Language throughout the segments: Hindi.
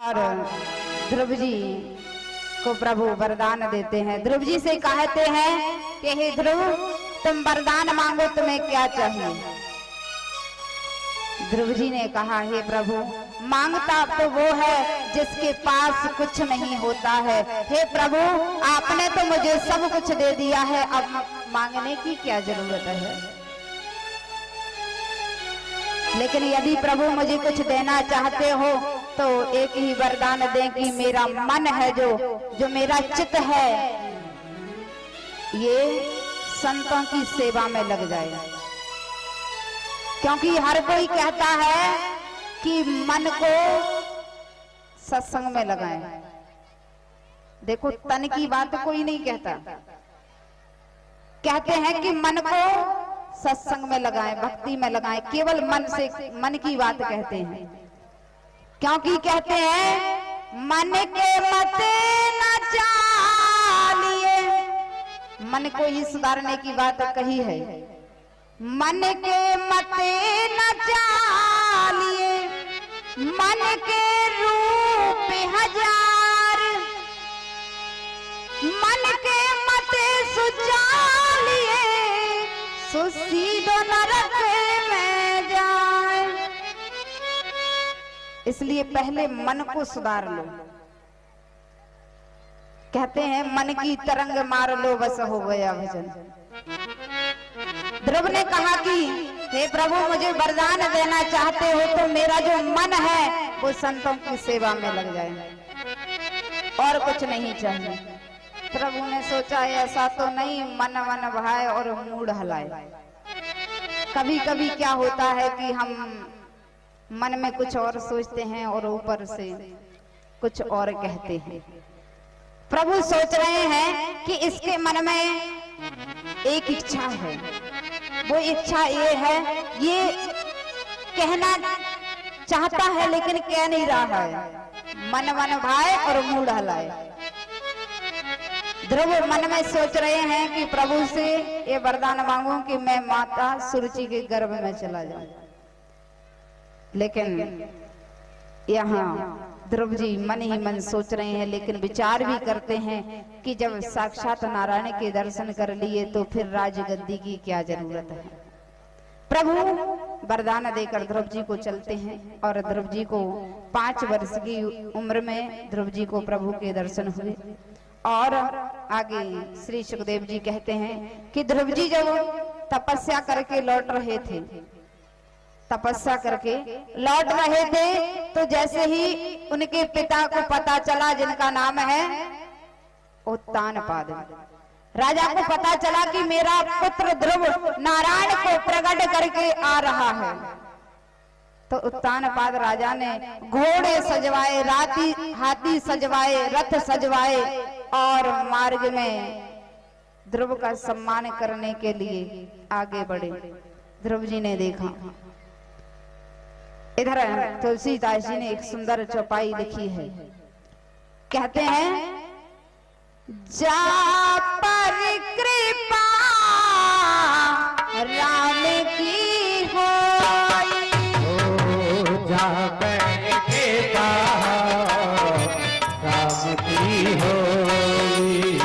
और ध्रुव जी को प्रभु वरदान देते हैं। ध्रुव जी से कहते हैं कि हे ध्रुव, तुम वरदान मांगो, तुम्हें क्या चाहिए। ध्रुव जी ने कहा, हे प्रभु, मांगता तो वो है जिसके पास कुछ नहीं होता है। हे प्रभु, आपने तो मुझे सब कुछ दे दिया है, अब मांगने की क्या जरूरत है। लेकिन यदि प्रभु मुझे कुछ देना चाहते हो तो एक ही वरदान दें कि मेरा मन है, जो मेरा चित्त है, ये संतों की सेवा में लग जाए। क्योंकि हर कोई कहता है कि मन को सत्संग में लगाएं। देखो, तन की बात कोई नहीं कहता, कहते हैं कि मन को सत्संग में लगाएं, भक्ति में लगाएं। केवल मन से, मन की बात कहते हैं। क्योंकि कहते हैं मन के मत न चालिए, मन को ही सुधारने की बात कही है। मन के मत न चालिए, मन के रूप हजार, मन के मत सुचालिए, सुसीदो नरक में जाए। इसलिए पहले मन को सुधार लो। कहते हैं मन की तरंग मार लो, बस हो गया भजन। ध्रुव ने कहा कि हे प्रभु, मुझे वरदान देना चाहते हो तो मेरा जो मन है वो संतों की सेवा में लग जाए, और कुछ नहीं चाहिए। प्रभु ने सोचा ऐसा तो नहीं मन मन भाए और मूड हलाए। कभी कभी क्या होता है कि हम मन में कुछ और सोचते हैं और ऊपर से कुछ और कहते हैं। प्रभु सोच रहे हैं कि इसके मन में एक इच्छा है, वो इच्छा ये है, ये कहना चाहता है लेकिन कह नहीं रहा है। मन मन भाए और मूड हलाए। ध्रुव मन में सोच रहे हैं कि प्रभु से ये वरदान मांगूं कि मैं माता सुरुचि के गर्भ में चला जाऊं। लेकिन यहाँ ध्रुव जी मन ही मन सोच रहे हैं, लेकिन विचार भी करते हैं कि जब साक्षात नारायण के दर्शन कर लिए तो फिर राजगद्दी की क्या जरूरत है। प्रभु वरदान देकर ध्रुव जी को चलते हैं और ध्रुव जी को 5 वर्ष की उम्र में ध्रुव जी को प्रभु के दर्शन हुए। और आगे श्री सुखदेव जी कहते हैं कि ध्रुव जी जब तपस्या करके लौट रहे थे, तपस्या करके लौट रहे थे, तो जैसे ही उनके पिता को पता चला, जिनका नाम है उत्तानपाद, राजा को पता चला कि मेरा पुत्र ध्रुव नारायण को प्रकट करके आ रहा है, तो उत्तानपाद राजा ने घोड़े सजवाए, हाथी सजवाए, रथ सजवाए और मार्ग में ध्रुव का सम्मान करने के लिए आगे बढ़े। ध्रुव जी ने देखा, इधर तुलसीदास जी ने एक सुंदर चौपाई लिखी है। कहते हैं, जा पर कृपा राम की होई, जा पर कृपा राम की होई,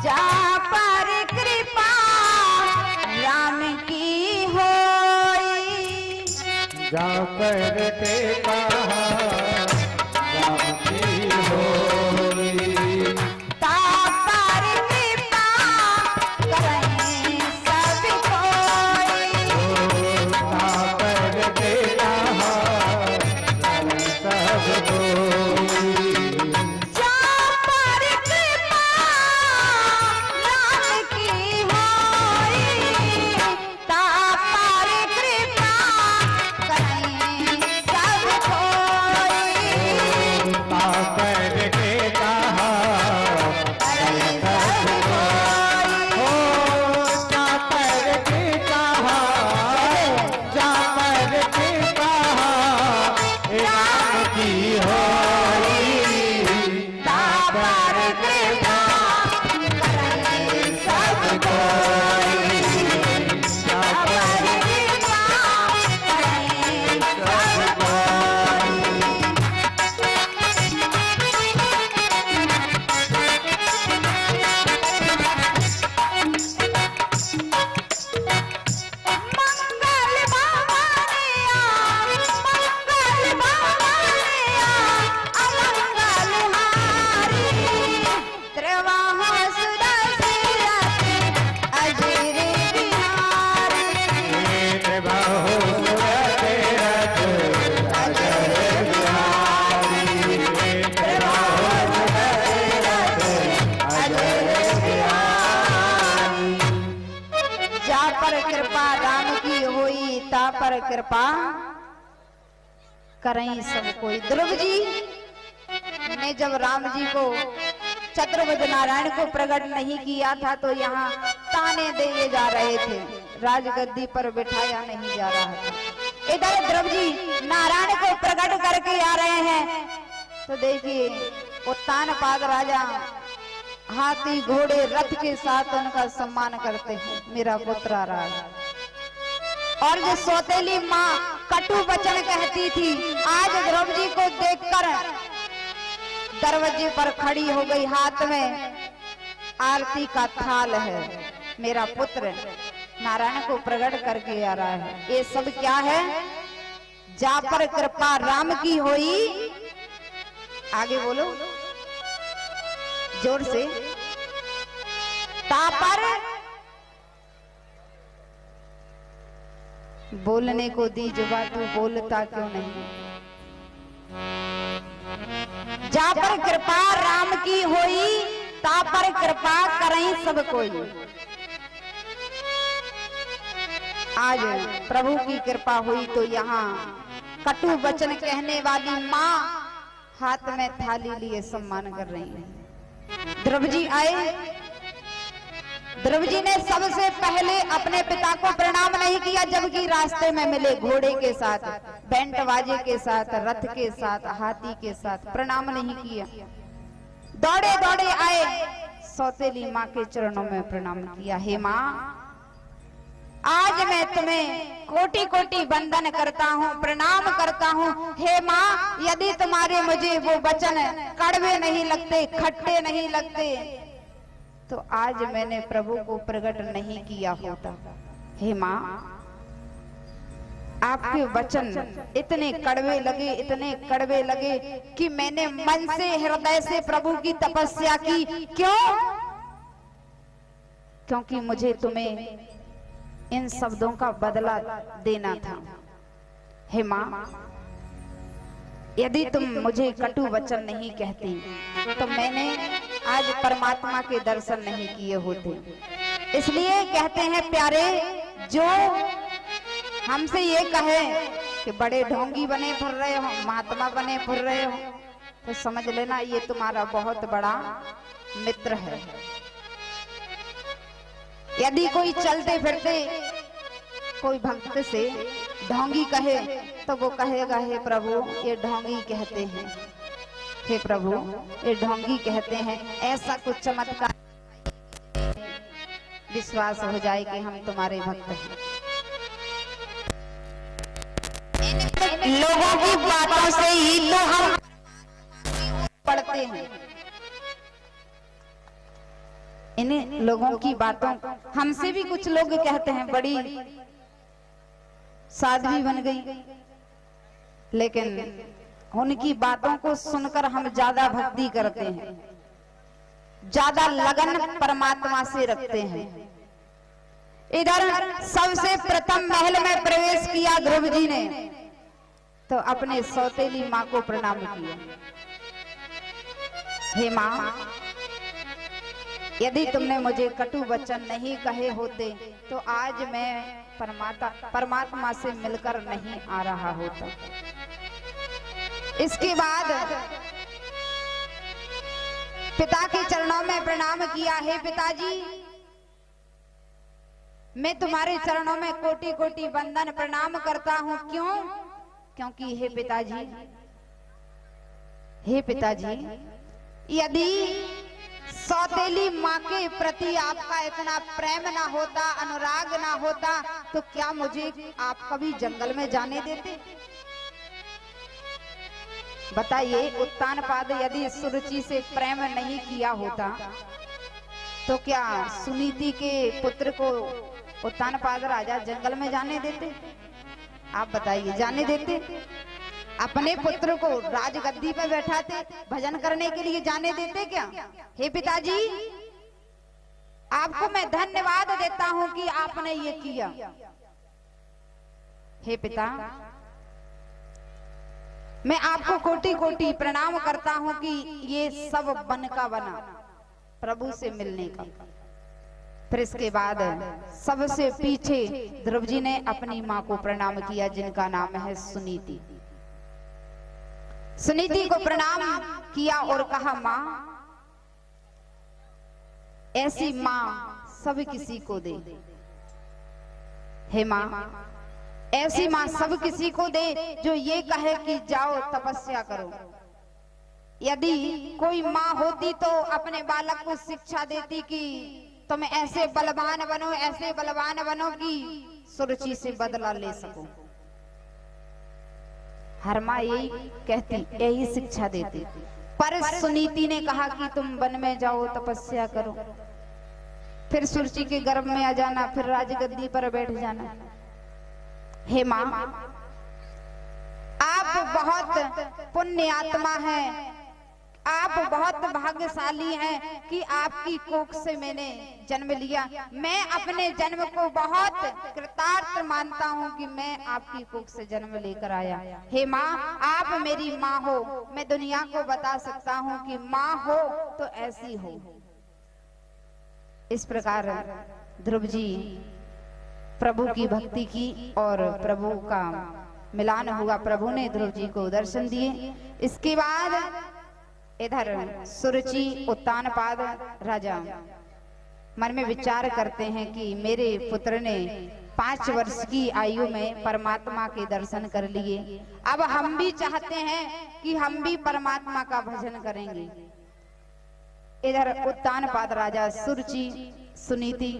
जा पर कृपा राम की होई, जा पर कृपा राम की होई, ता पर कृपा करें सब कोई, ता पर कृपा राम सब कोई, जा पर कृपा राम की होई, ता पर कृपा करें सब कोई, ता पर कृपा करें सब कोई। हो, जा पर कृपा, जा पर कृपा राम की होई, ता पर कृपा करें सब कोई, जा पर कृपा करें सब कोई। पर कृपा करें सब कोई। ध्रुव जी ने जब राम जी को चतुर्भुज नारायण को प्रकट नहीं किया था तो यहाँ ताने दिए जा रहे थे, राजगद्दी पर बिठाया नहीं जा रहा था। इधर ध्रुव जी नारायण को प्रकट करके आ रहे हैं तो देखिए उत्तानपाद राजा हाथी घोड़े रथ के साथ उनका सम्मान करते हैं, मेरा पुत्र आ रहा है। और जो सौतेली माँ कटु वचन कहती थी, आज ध्रुव जी को देखकर दरवाजे पर खड़ी हो गई, हाथ में आरती का थाल है, मेरा पुत्र नारायण को प्रकट करके आ रहा है। ये सब क्या है? जा पर कृपा राम की होई, आगे बोलो जोर से, ता पर बोलने को दी जुबा, तू बोलता क्यों नहीं? जा पर कृपा राम की होई, ता पर कृपा करें सब कोई। आज प्रभु की कृपा हुई तो यहाँ कटु वचन कहने वाली माँ हाथ में थाली लिए सम्मान कर रही है। ध्रुव जी आए, ध्रुव जी ने सबसे पहले अपने पिता को प्रणाम नहीं किया, जबकि रास्ते में मिले घोड़े के साथ, बैंड बाजे के साथ, रथ के साथ, हाथी के साथ, प्रणाम नहीं किया। दौड़े दौड़े आए, सौतेली माँ के चरणों में प्रणाम किया। हे माँ, आज मैं तुम्हें कोटि कोटि वंदन करता हूँ, प्रणाम करता हूँ। हे माँ, यदि तुम्हारे मुझे वो वचन कड़वे नहीं लगते, खट्टे नहीं लगते, तो आज मैंने प्रभु को प्रकट नहीं किया होता। हे माँ, आपके वचन इतने कड़वे लगे, इतने कड़वे लगे कि मैंने मन से, हृदय से प्रभु की तपस्या की। क्यों? क्योंकि मुझे तुम्हें इन शब्दों का बदला देना था। हे माँ, यदि तुम मुझे कटु वचन नहीं कहती तो मैंने आज परमात्मा के दर्शन नहीं किए होते। इसलिए कहते हैं प्यारे, जो हमसे ये कहे कि बड़े ढोंगी बने फिर रहे हो, महात्मा बने फिर रहे हो, तो समझ लेना ये तुम्हारा बहुत बड़ा मित्र है। यदि कोई चलते फिरते कोई भक्त से ढोंगी कहे तो वो कहेगा, हे प्रभु ये ढोंगी कहते हैं, हे प्रभु ये ढोंगी कहते हैं। ऐसा कुछ चमत्कार विश्वास हो जाए कि हम तुम्हारे भक्त हैं। लोगों की बातों से ही तो हम पढ़ते हैं, इन लोगों की बातों, हमसे भी कुछ लोग कहते हैं बड़ी साध्वी बन गई, लेकिन उनकी बातों को सुनकर हम ज्यादा भक्ति करते हैं, ज्यादा लगन परमात्मा से रखते हैं। इधर सबसे प्रथम महल में प्रवेश किया ध्रुव जी ने, तो अपने सौतेली माँ को प्रणाम किया। हे माँ, यदि तुमने मुझे कटु वचन नहीं कहे होते तो आज मैं परमात्मा से मिलकर नहीं आ रहा होता। इसके बाद पिता के चरणों में प्रणाम किया। हे पिताजी, मैं तुम्हारे चरणों में कोटि कोटि वंदन प्रणाम करता हूँ। क्यों? क्योंकि हे पिताजी, यदि सौतेली माँ के प्रति आपका इतना प्रेम ना होता, अनुराग ना होता, तो क्या मुझे आप कभी जंगल में जाने देते? बताइए, उत्तानपाद यदि सुरुचि से प्रेम नहीं किया होता तो क्या सुनीति के पुत्र को उत्तानपाद राजा जंगल में जाने देते? आप बताइए, जाने देते? अपने पुत्र को राजगद्दी पर बैठाते, भजन करने के लिए जाने देते क्या? हे पिताजी, आपको मैं धन्यवाद देता हूं कि आपने ये किया। हे पिता, मैं आपको कोटि कोटि प्रणाम करता हूं कि ये सब बन का बना प्रभु से मिलने का। फिर इसके बाद सबसे पीछे ध्रुव जी ने अपनी माँ को प्रणाम किया, जिनका नाम है सुनीति। सुनीति को प्रणाम किया और कहा, माँ, ऐसी माँ सब किसी को दे। हे माँ, ऐसी माँ सब किसी को दे जो ये कहे कि जाओ तपस्या करो। यदि कोई माँ होती तो अपने बालक को शिक्षा देती कि तुम ऐसे बलवान बनो, ऐसे बलवान बनो कि सुरुचि से बदला ले सको। हर माँ यही कहती, यही शिक्षा देती। पर सुनीति ने कहा कि तुम वन में जाओ, तपस्या करो, फिर सुरुचि के गर्भ में आ जाना, फिर राजगद्दी पर बैठ जाना। हे माँ, आप बहुत पुण्य आत्मा हैं, आप बहुत भाग्यशाली हैं कि आपकी कोख से मैंने जन्म लिया। मैं अपने जन्म को बहुत कृतार्थ मानता हूं कि मैं आपकी कोख से जन्म लेकर आया। हे माँ, आप मेरी माँ हो, मैं दुनिया को बता सकता हूं कि माँ हो तो ऐसी हो। इस प्रकार ध्रुव जी प्रभु की भक्ति की और प्रभु का मिलान हुआ। प्रभु ने ध्रुव जी को दर्शन दिए। इसके बाद इधर सुरुचि उत्तानपाद राजा मन में विचार करते हैं कि मेरे पुत्र ने 5 वर्ष की आयु में परमात्मा के दर्शन कर लिए, अब हम भी चाहते हैं कि हम भी परमात्मा का भजन करेंगे। इधर उत्तानपाद राजा सुरुचि सुनीति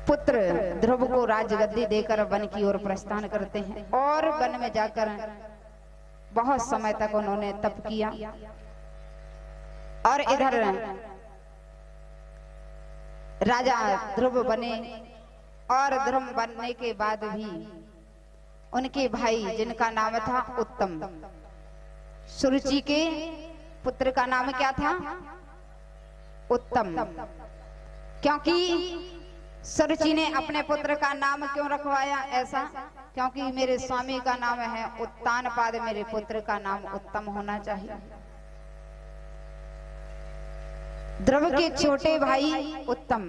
पुत्र ध्रुव को राजगद्दी देकर वन की ओर प्रस्थान करते हैं और वन में जाकर बहुत समय तक उन्होंने तप किया। और इधर राजा ध्रुव बने और ध्रुव बनने के बाद भी उनके भाई, जिनका नाम था उत्तम, सुरुचि के पुत्र का नाम क्या था? उत्तम। क्योंकि सुरुचि ने अपने पुत्र का नाम क्यों रखवाया ऐसा? क्योंकि मेरे स्वामी का नाम है उत्तानपाद, मेरे पुत्र का नाम उत्तम होना चाहिए। ध्रुव के छोटे भाई उत्तम,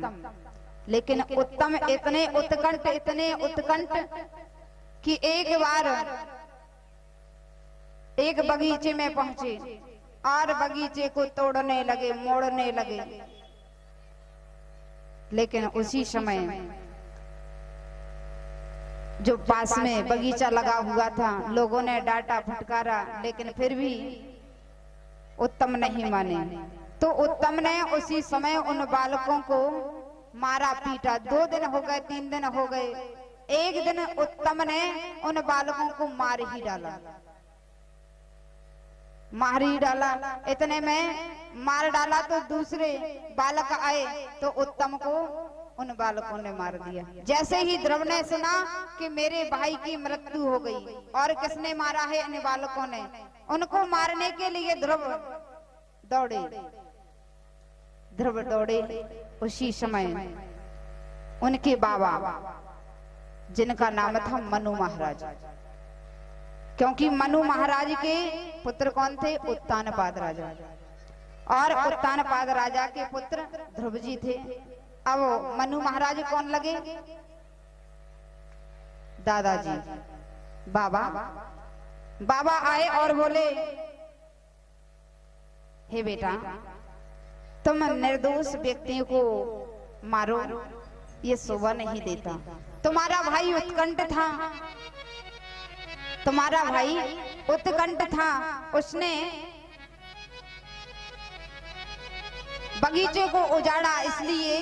लेकिन उत्तम इतने उत्कंठ कि एक बार एक बगीचे में पहुंचे और बगीचे को तोड़ने लगे, मोड़ने लगे। लेकिन उसी समय जो पास में बगीचा लगा हुआ था, लोगों ने डांटा फटकारा, लेकिन फिर भी उत्तम नहीं माने। तो उत्तम ने उसी समय उन बालकों को मारा पीटा। 2 दिन हो गए, 3 दिन हो गए, एक दिन उत्तम ने उन बालकों को मार ही डाला। इतने में मार डाला तो दूसरे बालक आए तो उत्तम को उन बालकों ने मार दिया। जैसे ही ध्रुव ने सुना कि मेरे भाई की मृत्यु हो गई और किसने मारा है, इन बालकों ने, उनको मारने के लिए ध्रुव दौड़े। उसी समय उनके बाबा, जिनका नाम था मनु महाराज, क्योंकि मनु महाराज के पुत्र कौन थे? उत्तानपाद राजा। और उत्तानपाद राजा के पुत्र ध्रुव जी थे। अब मनु महाराज कौन लगे? दादाजी। बाबा आए और बोले, हे बेटा, तुम निर्दोष व्यक्तियों को मारो, ये शोभा नहीं देता। तुम्हारा भाई उत्कंठ था, उसने बगीचे को उजाड़ा, इसलिए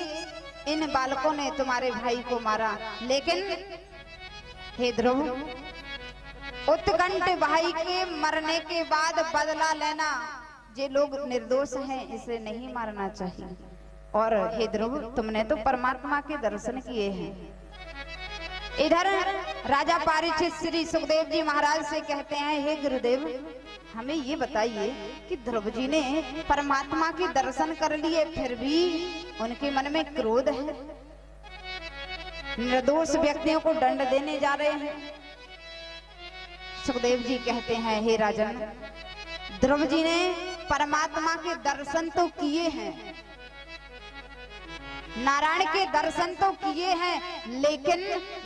इन बालकों ने तुम्हारे भाई को मारा। लेकिन हे ध्रुव, उत्कंठ भाई के मरने के बाद बदला लेना, ये लोग निर्दोष हैं, इसे नहीं मारना चाहिए। और हे ध्रुव, तुमने तो परमात्मा के दर्शन किए हैं। इधर राजा परीक्षित श्री सुखदेव जी महाराज से कहते हैं, हे गुरुदेव, हमें ये बताइए कि ध्रुव जी ने परमात्मा के दर्शन कर लिए, फिर भी उनके मन में क्रोध है, निर्दोष व्यक्तियों को दंड देने जा रहे हैं। सुखदेव जी कहते हैं, हे राजन, ध्रुव जी ने परमात्मा के दर्शन तो किए हैं, नारायण के दर्शन तो किए हैं, लेकिन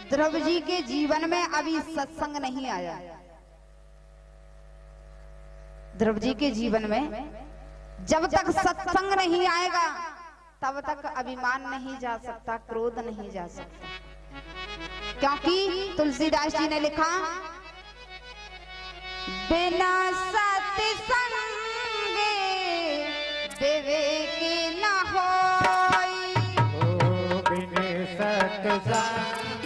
ध्रुव जी के जीवन में अभी सत्संग नहीं आया। ध्रुव जी के जीवन में जब तक सत्संग नहीं आएगा तब तक अभिमान नहीं जा सकता, क्रोध नहीं जा सकता। क्योंकि तुलसीदास जी ने लिखा, बिना सत्संग विवेकी न होई, बिन सत्संग